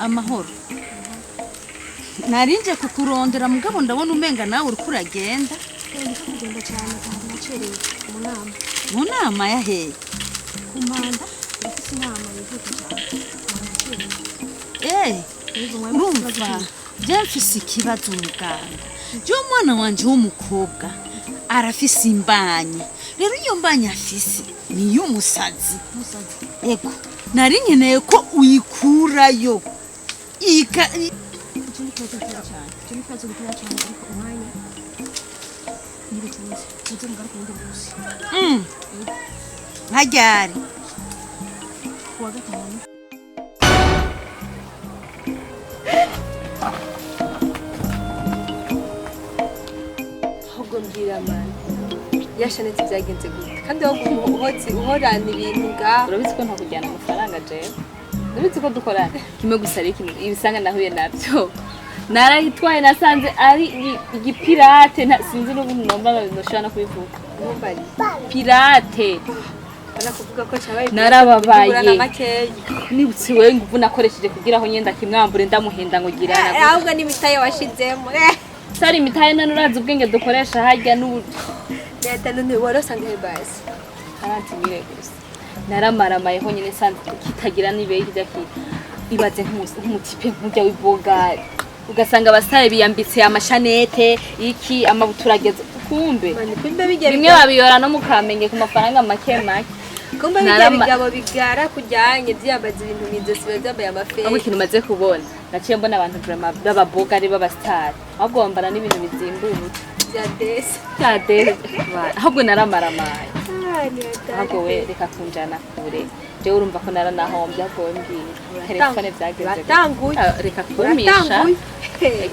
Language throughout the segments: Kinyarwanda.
amahoro narinje kukurondera mugabo ndabona umenga nawe uri kuragenda kugenda cyane kandi nacereye mu nama yaheye ku mpanda ufite inama yihuta cyane urumva je mfise ikibazo muganga je umwana wanje w'umukobwa arafise imbanya rero iyo mbanya afise ni y'umusazi ego nari nkeneye ko uyikurayo Hajari ahubwo mbwira mani yashanitse byagenze gute kandi uhorana ibintu ngaho urabizi ko ntakujyana amafaranga jewe urabizi ko dukorana kimwe gusa ariko ibisanga nahuye nabyo narahitwaye nasanze ari igipirate sinzi n'ubundi nomba noshobora no kubivuga pirate banakuvuga ko cyabaye narababaye nibutse wewe nguvu nakoresheje kugira aho nyenda kimwambure ndamuhenda ngo girana ahubwo n'imitaye washizemo sari imitaye none urazi ubwenge dukoresha hajya n'ubu leta none warosanga hebasi karanti mire gusa naramaramaye ho nyine sanze kitagira nibeyi kijaki ibaze nk'umutipe nk'ujya w'ibogari ugasanga abasare biyambitse amashanete iki amabuturageze kumbe bimwe babiyora no mukamenye ku mafaranga make kumbe bijya bigabo bigara kujyanye byambaza ibintu mizosi bazambaye amaferi ahubwo ikintu maze kubona naciye mbona abantu b'ababogari b'abasitari ahubwo bambara n'ibintu bizimbutse bya desi ahubwo naramaramaye ahubwo we reka kunjana kure jewe urumva ko naranahombye ahubwo we mbwira telefone byagenze reka kumisha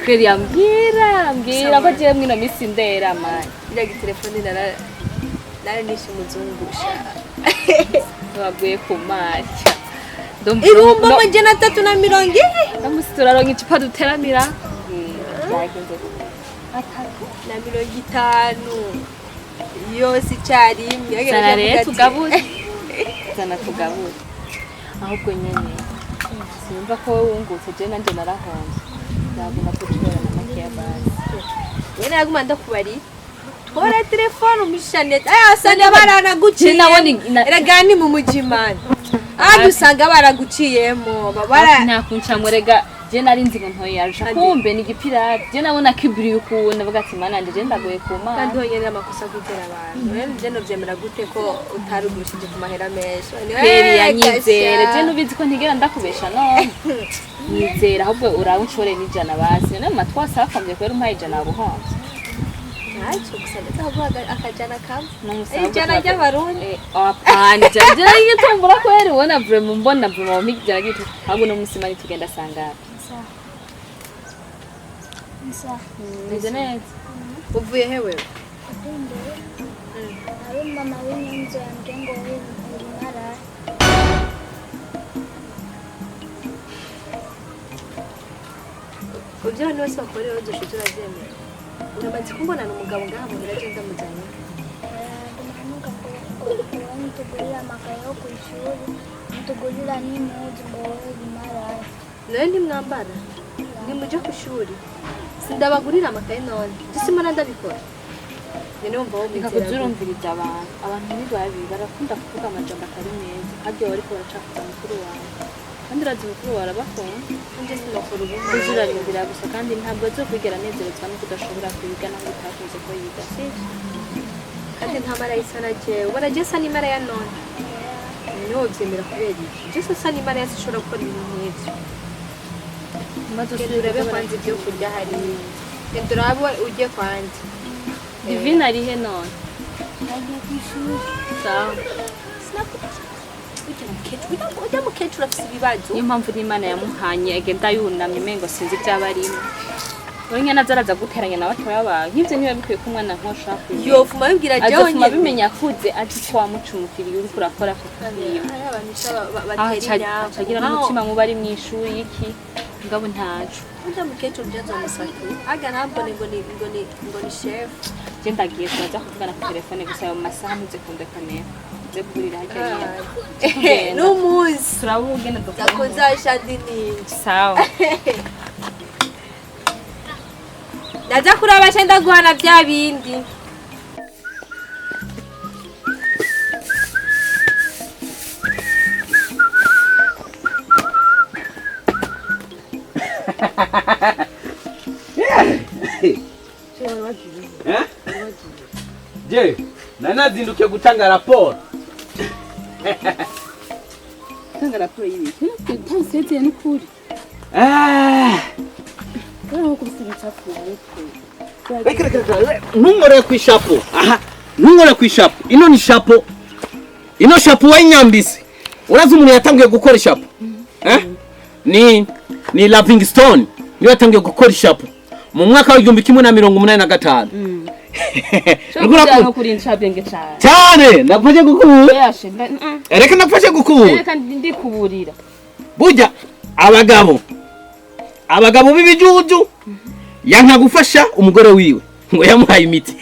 kweri yambwira ko jewe mwino misi ndera mani iriya telefone naranishe umuzungusha waguye ku mashya ibumba amajana 340 ndamusi turaronka icupa duteramira byagenze na 50 yose icyarimwe sana rero tugabure ahubwo nyene simva ko wungutse je nanje narahonze naguma kutora na makeya basi we naguma ndakubari twora telefone umishane asane baranaguciye nabona eragani mu mujimana adusanga baraguciyemo babara nakuncamurega je nari nzi ngo ntoye yarusha kumbe ni gipirate je nabona kibiri ukuntu navuga ati mana nje ndagoye ku mana kandi honyene amakosa gutera abantu rero je no vyemera gute ko utarugushije ku mahera menshi kweri yanyizere je nubizi ko ntigera ndakubesha no nizera ahubwo urawe unshore n'ijana basi none matwasa akomye kwera umpaye ijana buhonze ntacyo gusa ndavuga akajana kamwe ijana ry'abarundi apana je yitumbura kweri ubona vraiment mbona vraiment migera gitu ahubwo no musimani tugenda sangara neza neza uvuye hewe ari mama w'inyanza yambwiye ngo uri maraya ubyo abantu bose bakorera badushije urabyemera uramaze kumbona n'umugabo ngaha mu biraje ndamujyanye tugurira amakaye yo ku ishuri tugurira n'impuzu ngo wowe uri maraya nawe ntimwambara ntimujya ku ishuri sindabagurira amakaye none dusimana ndabikora nyine wumva wo reka kuzurumviriza abantu ntibabi barakunda kuvuga amajambo atari meza kandi baba bariko baracafuza mukuru wawe kandi urazi mukuru wawe arabakunda nje sinakora ubu uzurarindira gusa kandi ntabwo azokwigera anezerezwa no kudashobora kwiga ntabwo utakunze ko yiga sivyo kandi nta maraya isa na jewe ubona je sa n'imaraya none niho vyemera kubera iki je sa n'imaraya sishobora gukora ibintu nk'ivyo maze urabe kwanza ibyo kurya hariya genda urabe ujye kwanza divine arihe none agiye ku ishuri sawa ujya mukecuru afise ibibazo niyo mpamvu n'imana yamuhanye agenda yunamye umengo sinzi ivyaba arimo wowe nyene azaraza guteranya na batoya bawe nk'ivyo niba bikwiye ko umwana nkoshaka yofuma bibwira jewe azofuma bimenya akuze azi ko wamucumukiriye uriko urakora ku kiyo batera acagira n'umutima muba ari mw'ishuri iki ngabo ntaco ujya mukecuru byazo musaki aga ntabone ngo ni chef je ndagiye turaza kuvugana ku telefone gusa ayo masaha muze kundekanera tuze kurira hajya n'umunsi turabugenda ndakozasha ndinini sawa ndaza kuraba cyenda guhana bya bindi Je, nanazinduke gutanga raporo. tanga raporo yibi ntasetse n'ukuri Wao kubisira chafu Nungore kwishapo. Aha. Nungore kwishapo. Ino ni shapo. Ino shapo w'inyambisi. Urazi umuntu yatangiye gukora shapo. Ni Livingstone. Niyo yatangiye gukora shapo. Mu mwaka wa 1985. Nugura kuri nshabenge cyane. Cyane, nakufashe gukubura. Yashe. Reka nakufashe gukubura. Reka ndi kuburira. Burya abagabo b'ibijuju yanka gufasha umugore wiwe ngo yamuhaye imiti.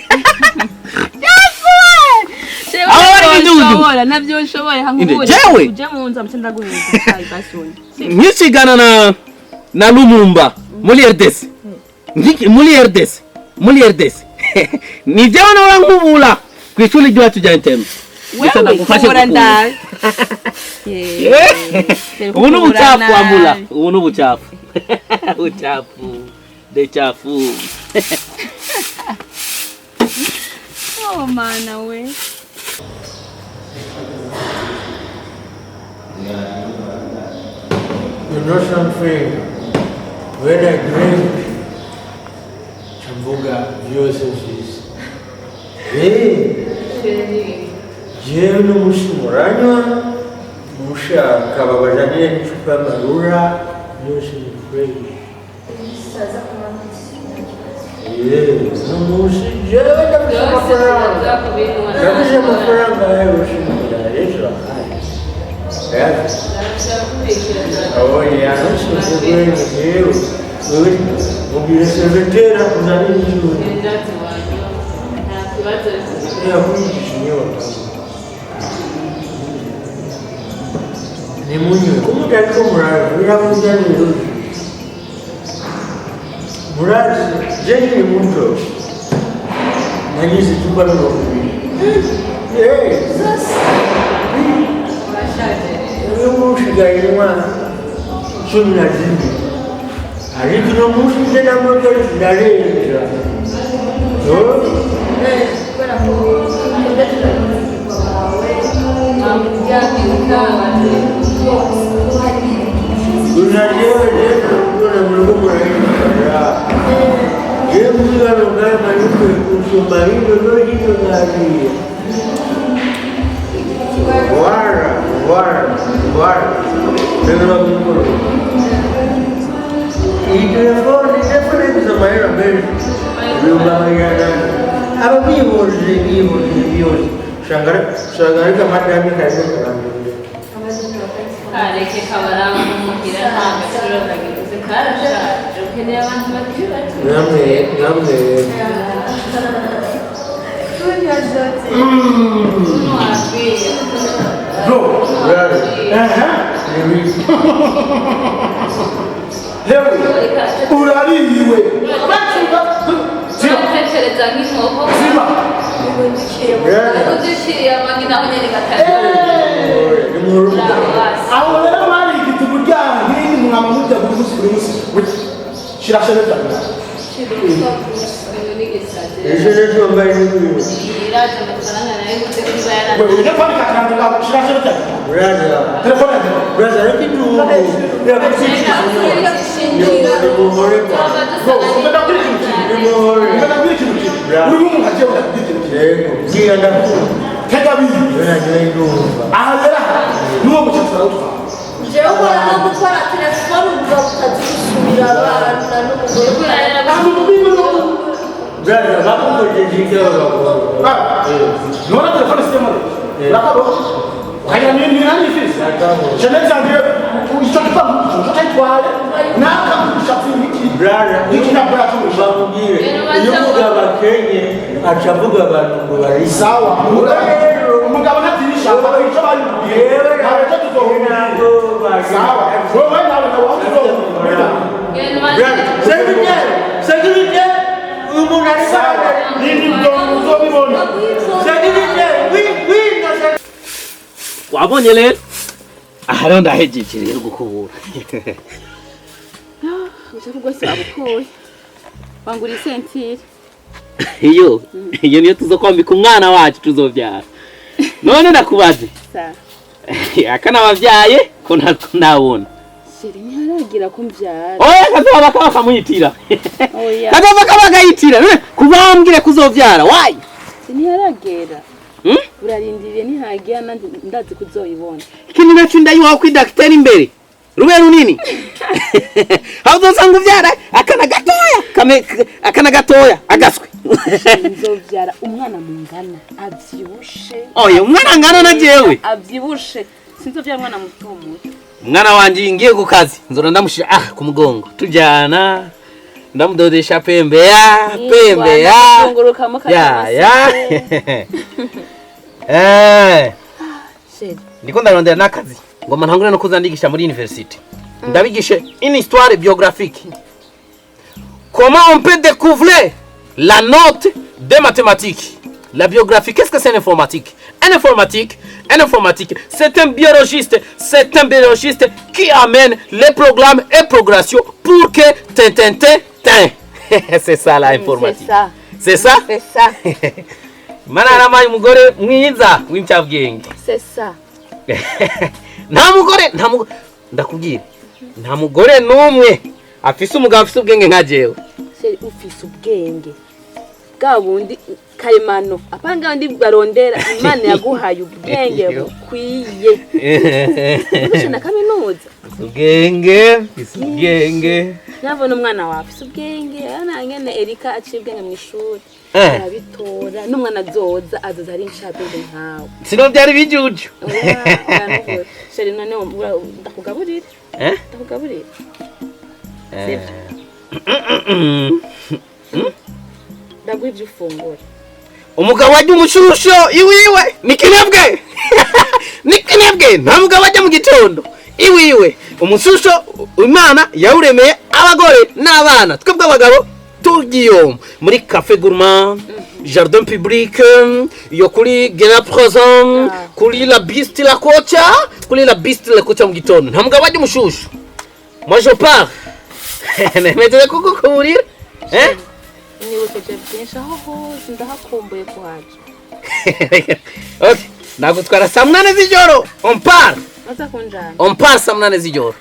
Shobora nabyo shoboye hangure. Uje mu nza mtenda guhinda cyane basoni. Nkishigana na Lumumba muri RDC. Muri RDC. Ni jana na nkubula kwishuli jwa tujya ntema. Wewe ndagufasha ndani. Ubu n'ubucafu ambula. Ubu n'ubucafu. Uchafu. De chafu. Oh mana we. You know something? When I drink Chambuga ry'urukundo, jewe n'umushimuranywa mushaka babajaniye n'icupa y'amarura byose ni kweli. N'umunsi jewe ndafite amafaranga yawe ushimira ejo ahari. Oh yeah, I'm so good with you. We'll be the secretary of the new. Yeah, we Nimunyo, como que é que morar? Eu já vou dizer hoje. Morar, gente muito. Mas isso tu para não ouvir. Eu vou chegar aí numa subnazinha. A gente não muda de nada mais que isso daí. E telefone diferente maneira mesmo. Apa bios. Sangar ke madami kaje karambe. Kare ke kabara mukira nta gaciro bagize karasha. Rukene abantu bakira. Namwe. tunya zote Bro, urariwe. Tekereza nk'inkoko. Udushyiriye amagi naho nyine gatatu. Aho rero bari igitugu ryabo n'indi mwama mujya buri munsi. Shirashana cyane. Ejo mbaye n'uyu. Iraje amafaranga nayo gute kuba yarana. Wewe uje kwandika kandi ngabo shirashana cyane. Brother. Telefone yanjye. Brother, reka tu. jewe ukora no gukora telefone uvuga utazisubira abana n'umugore Brother, bakukoje jikero bako. Nora telefone sistema. Rakabo. Haya nini nani fisi? Channel zangu icyo kipamu cyitwale naka kushafiki. Brother, Ikina bratu bamubwire. Iyo mugabo akenye acavuga abantu ngo bari sawa. Umugabo natirisha. sawa. Wewe nawe na watu Security, umuntu ari sawa. Nini mtongo mbona? Security, we wabonye rero aha rero ndahejeje rero gukubura ushaka rwose wabukoye wangura isentire iyo niyo tuzokwambika umwana wacu tuzovyara none ndakubaze akana bavyaye ko ntabona sheri ntaragira ko mvyara oya kazoba kakamuyitira kazoba kabagayitira kubambwire kuzovyara wayi sinaragera urarindiriye ntihagiye ndazi kuzoyibona ikintu nacu ndayiwaho kwi docteur imbere rube runini hazosanga uvyara akana gatoya agaswe nzovyara umwana mungana avyibushe oya umwana ngana na jewe avyibushe sinzovyara umwana muto muto umwana wanje ngiye ku kazi nzora ndamushira ku mugongo tujyana ndamudodesha pembe ya ndiko ndarondera nakazi ngoma ntangure no kuzandigisha muri university ndabigishe une histoire biographique. Comment on peut découvrir la note des mathématiques? La biographie, qu'est-ce que c'est l'informatique? Un informatique, c'est un biologiste qui amène les programmes et progressions pour que c'est ça l'informatique. C'est ça. Manara mai mugore mwiza w'imcyabwenge. C'est ça. Nta mugore ndakubwira. Nta mugore numwe afise umugabo afise ubwenge nka jewe. Se ufise ubwenge. Gabundi karemano apanga ndi barondera Imana yaguhaye ubwenge bukwiye. Ushina kaminuza. Ubwenge. Nabona umwana wawe afise ubwenge ngene Erika acibwenge mu ishuri. Arabitora n'umwana azoza ari inshabwenge nkawe. Sino byari bijuju. Sheri none ndakugaburira. Ndakugaburira. Ndagwije ufungura. Umugabo wajya umushusho iwiwe nikinebwe. Nikinebwe nta mugabo wajya mu gitondo iwiwe umushusho Imana yawuremeye abagore n'abana twebwe abagabo tugiyo muri café gourmand jardin public yo kuri Gena Prison kuri la Biste la Kocha mu gitondo nta mugabo wajya umushusho. Moi je pars. Nemeze kukukurira nibukeje byinshi aho ndahakumbuye kuhaje. Okay, nagutwara saa 8 z'ijoro on part. Aza kunjana. On part saa 8 z'ijoro.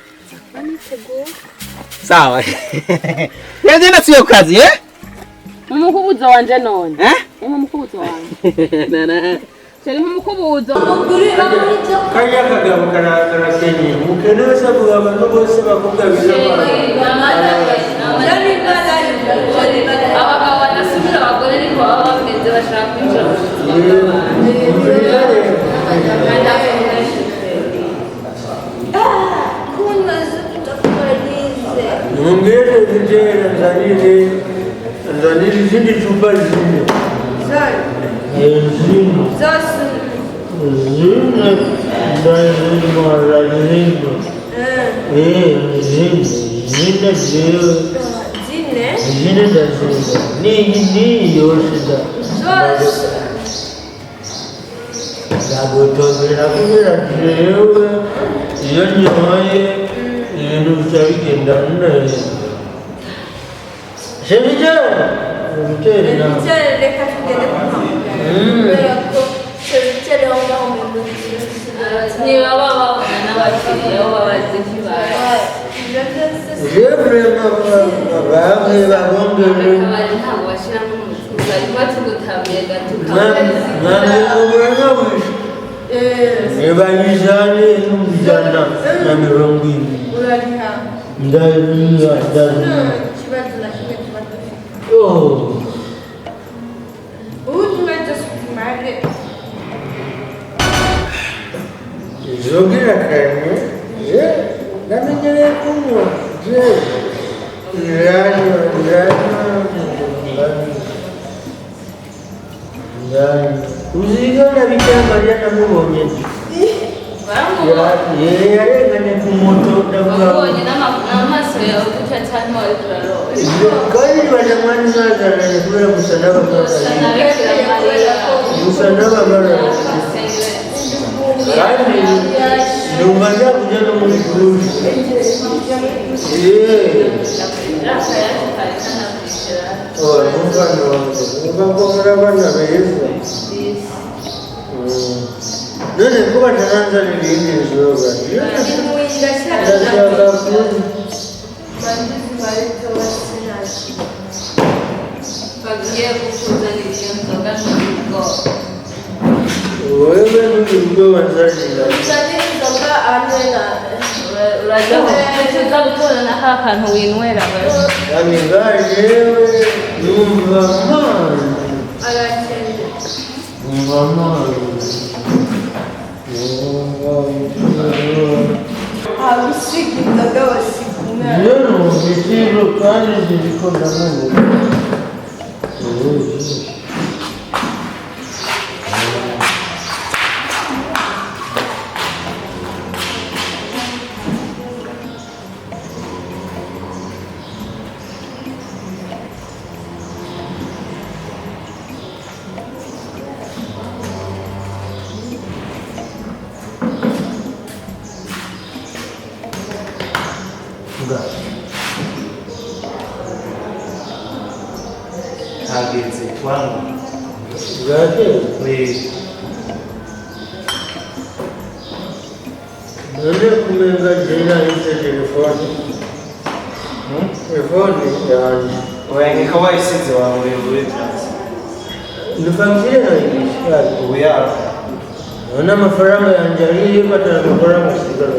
Anitego. Sawa. Yaje nasiyo kazi Mumukubuzo wanje none. Mumukubuzo wanje. Nana. Seri mumukubuzo. Kaya kagabo karakenye mukeneza kuba abantu bose bakubwa bizaba. Abagabo banasubira abagore ariko baba bameze bashaka kwinjira mu Mungere kujera nzanire izindi chupa zine. yarenganye ku moto ndavuga Ubonye n'amaso yawe gutya cyane wari turaroba. kandi bajamani zagaranye kubera gusa n'abagara kandi numva njya kujya no muri gurupe numva ko muri abana beza none ko batananzanira irindi nzoga ndashaka kuzi Bagiye kukuzanira iyo nzoga n'ubwo. wewe n'ubwo wanzanira Urajya kuza gutora na ka kantu winywera wewe. yani ngajewe numva amazi numva amazi rero igiciro kandi ziriko ndamubona hageze kwangu bwakeye none kumenga jena ise telefoni yanjye wengeka wayisize wawe uri transi nifamishire nayigishari ubu yawe none amafaranga yanjye ariyo batara amafaranga asigara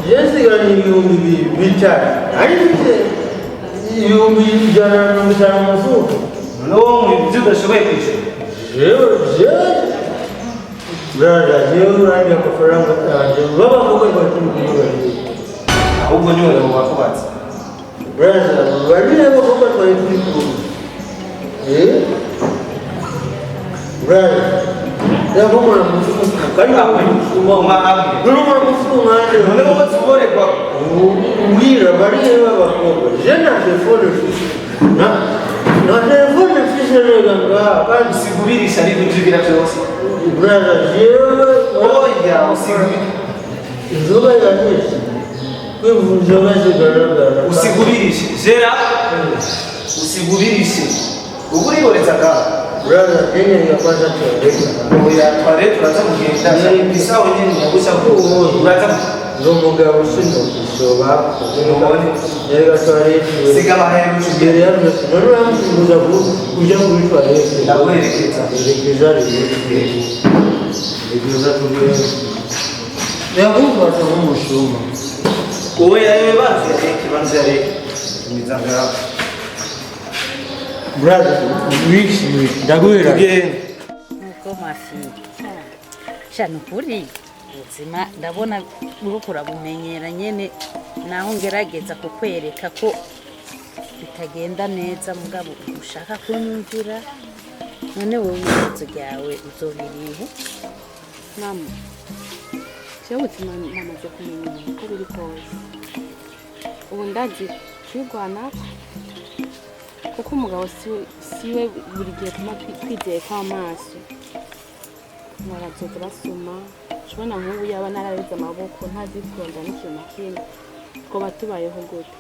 jesigaranye ibihumbi bitanu ari bike ibihumbi ijana na mirongo itanu mu mufuka noneho mu byo udashoboye kwishyura brada jewe urandi amafaranga yanjye babavuga batubwira ahubwo niwe wakubatse brada barire bavuga twari twikuru brada ndabona mufuka kandi ndabona mufuka noneho batsuborekwa ubwira barire babakobwa je na telefone na telefone mfise rega ngaha kandi usigurisha ari kujugira byose brada jewe oya usigurira inzoga yanjye kwivunja zigaragara usigurishe jera usigurishe ubu urihoreza ngaha brada kenya yakwanza tuareka oya tware turaza kugenda isaho nyine yagusha ko uraza ndo mugabo sino kusoba none yega twareke siga bahera imbere yaje none uramuza kuja muri twareke ndaguherekeza erekeza regeza tugere yakufata nk'umushuma wowe yawe banze yareke banze yareke imizanga yawe brada wishi ndaguhera tugende nuko mafi shano kuri ubuzima ndabona uriko urabumenyera nyene naho ngerageza kukwereka ko bitagenda neza mugabo ushaka kunyumvira none wowe ibibazo byawe uzobirihe mama jewe ubuzima namaze kumenya uko biri kose ubu ndazi kwirwanako kuko umugabo siwe buri gihe tuma twizeye kw'amaso barazoza basuma shobona nk'ubu yaba narareze amaboko ntazitonda n'ikintu na kimwe twoba tubayeho gute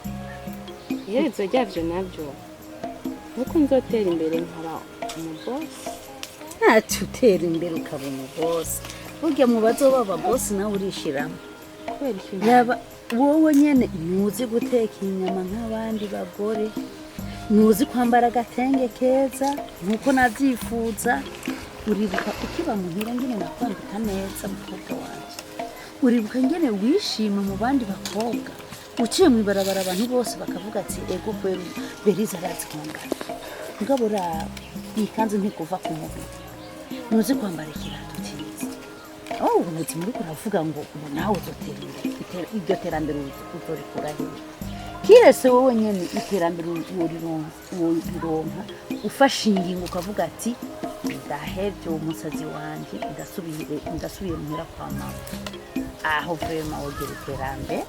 iherezo ryavyo navyo nuko nzotera imbere nkaba umubosi ntacyo utera imbere ukaba umubosi burya mu bazoba ababosi nawe urishiramo kubera ikintu yaba wowe nyene ntuzi guteka inyama nk'abandi bagore ntuzi kwambara agatenge keza nkuko navyifuza uribuka ukiba muhira ngene nakwambika neza mukobwa wanje uribuka ngene wishima mu bandi bakobwa uciye mw'ibarabara abantu bose bakavuga ati ego kweri beriza arazikunda mugabo rawe ikanzu ntikuva ku mubiri ntuzi kwambara ikirato cyiza ubuzima uriko uravuga ngo nawe uzotera imbere iryo terambere uzorikura hehe kirese wowe nyene iterambere worironka ufashe ingingo ukavuga ati ndahevye umusazi wanje ndasubiye muhira kwa mama aho vrema wogera iterambere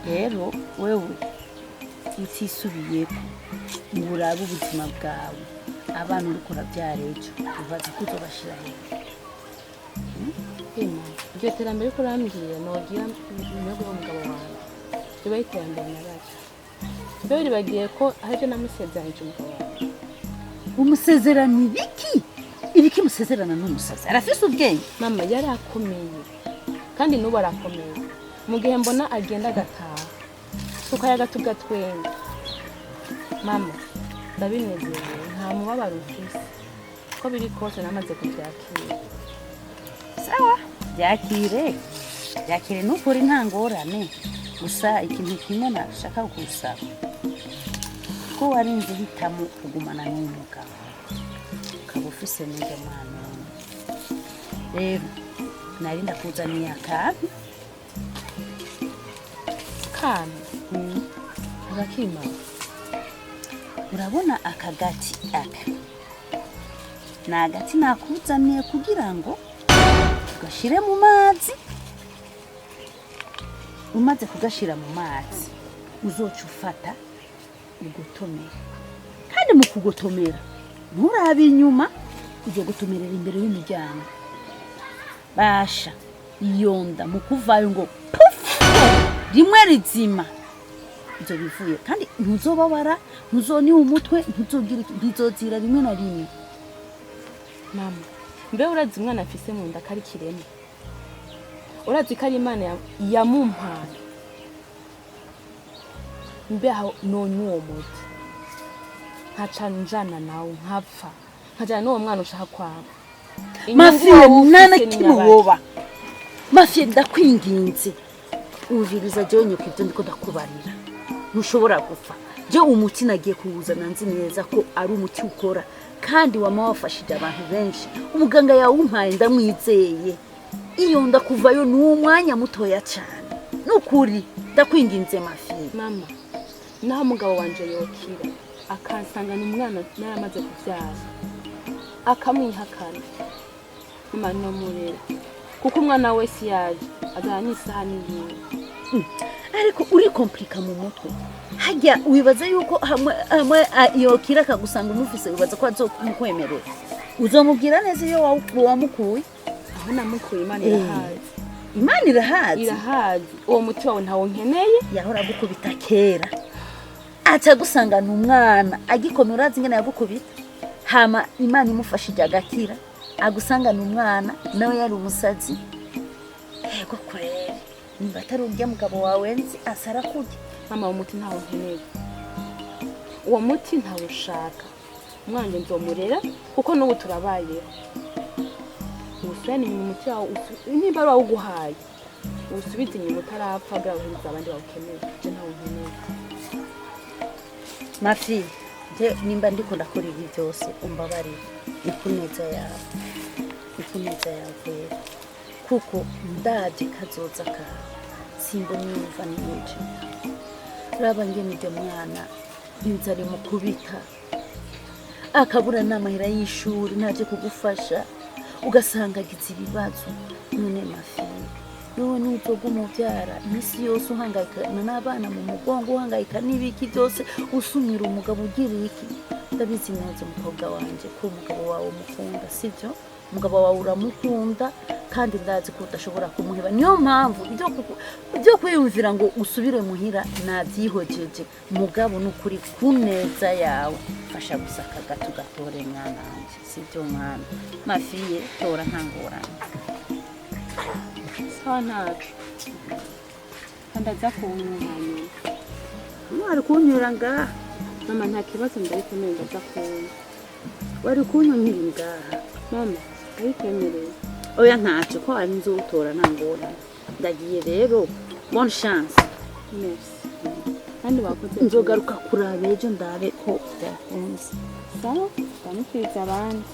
rero wewe utisubiyeko nguraba ubuzima bwawe abana uriko uravyara ejo ubaza ko uzobashira hehe iryo terambere ko urambwira nogira imyago y'umugabo wanjye riba iterambere naraje mbe uribagiye ko haribyo namusezeranyije umugabo wanjye umusezerano ibiki musezerana n'umusazi arafise ubwenge mama yari akomeye kandi n'ubu arakomeye mu gihe mbona agenda agataha tukayaga tugatwenga mama ndabinezerewe nta mubabaro ufise ko biri kose namaze kubyakira sawa byakire n'ukuri nta ngorane gusa ikintu kimwe nashaka gusaba ko warinze uhitamo kugumana n'umugabo ukaba ufise n'undi mwana rero nari ndakuzaniye akabi kana agakimara urabona aka gati aka ni agati nakuzaniye kugira ngo ugashire mu mazi umaze kugashira mu mazi uzoca ufata ugotomera kandi mu kugotomera nturabe inyuma ujye gutomerera imbere y'umuryango basha iyonda mu kuvayo ngo pufu rimwe rizima ibyo bivuye kandi ntuzobabara ntuzoniha umutwe ntuzozira rimwe na rimwe mama mbe urazi umwana afise mu nda kari kirema urazi ko ari imana yamumpaye mbe aho nonywa uwo muti nkaca njana nawe nkapfa nkajana n'uwo mwana ushaka kwaba mafiye nana kimuwoba mafiye ndakwinginze umviriza jewe nyuko ibyo ndiko ndakubarira ntushobora gupfa je umuti nagiye kuwuzana nzi neza ko ari umuti ukora kandi wama wafashije abantu benshi umuganga yawumpaye ndamwizeye iyo ndakuvayo n'umwanya mutoya cyane nukuri ndakwinginze mafiye mama naho umugabo wanje yokira akansanga n'umwana naramaze kuvyara akamwihakana mama no murera kuko umwana wese yaje azana isaha n'ibindi ariko uri komplika mu mutwe hajya wibaza yuko hamwe yokira akagusanga umufise wibaza ko azokumukwemerera uzomubwira neza iyo wamukuye aho namukuye Imana irahazi uwo muti wawe ntawo nkeneye yahora gukubita kera aca gusanga n'umwana agikomera urazi ingene yagukubita hama Imana imufashije agakira agusanga n'umwana nawe yari umusazi yego kwere niba atari urya mugabo wawe nzi asara kurya mama uwo muti ntawo nkeneye uwo muti ntawo ushaka umwana nzomurera kuko n'ubu turabayeho usubirane inyuma umuti wawe niba ari wawuguhaye usubize inyuma utarapfa bwa buhiriza abandi bawukeneye je ntawo nkeneye mafi je nimba ndiko ndakora ibi byose umbabarire ikuneza yawe kwera kuko ndavye kazoza kawe simbo nyumva nije raba ngenije mwana inzari mu kubika akabura n'amahera y'ishuri naje kugufasha ugasanga agize ibibazo none mafi none nuzoga umubyara imisi yose uhangayikana n'abana mu mugongo uhangayika n'ibiki byose usumira umugabo ugira iki ndabizi neza umukobwa wanje ko umugabo wawe umukunda sibyo umugabo wawe uramukunda kandi ndazi ko udashobora kumuheba niyo mpamvu ibyo kwiyumvira ngo usubire muhira nabyihojeje mugabo n'ukuri kuneza yawe fasha gusaka gato gatore mwana wanje sibyo mwana mafiye tora nkangorane sawa ntacu kandi aza kuwunyuranya wari kunyura ngaha mama nta kibazo ndabikemerera aza kuwunyura wari kunyura ngaha mama ndabikemerera oya ntacyo ko ari nzutora ntangorane ndagiye rero bonne chance merci kandi wakoze nzogaruka kuraba ejo ndabe ko byakunze sawa ndamukiriza abandi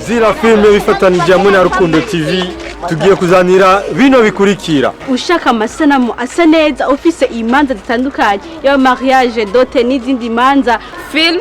zira filime bifatanije hamwe na Rukundo TV tugiye kuzanira bino bikurikira. Ushaka amasanamu asa neza ufise imanza zitandukanye ya mariage dote n'izindi manza film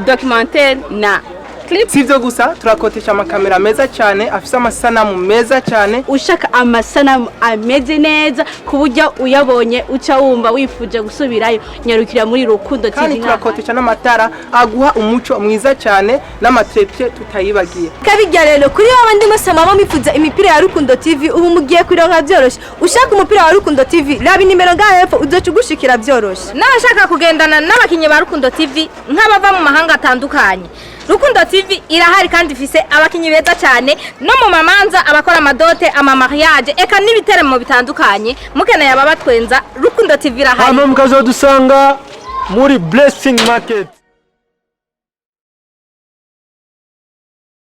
documentaire na clip. Sivyo gusa turakotesha amakamera meza cyane afise amasanamu meza cyane. Ushaka amasanamu ameze neza kuburyo uyabonye uca wumva wifuje gusubirayo nyarukira muri Rukundo TV. Kandi turakotesha n'amatara aguha umuco mwiza cyane n'amatrepie tutayibagiye. Kabijya rero kuri abandi mwese mama mifuza imipira ya Rukundo TV ubu mugiye kwironka byoroshe. Ushaka umupira wa Rukundo TV rabi nimero ngaho hepfo uzoca ugushikira byoroshe. N'abashaka kugendana n'abakinyi ba Rukundo TV nk'abava mu mahanga atandukanye. Rukundo TV irahari kandi ifise abakinyi beza cyane no mu mamanza abakora amadote ama mariage eka n'ibiteremo bitandukanye mukeneye ababatwenza Rukundo TV irahari. Hano mukazodusanga muri Blessing Market.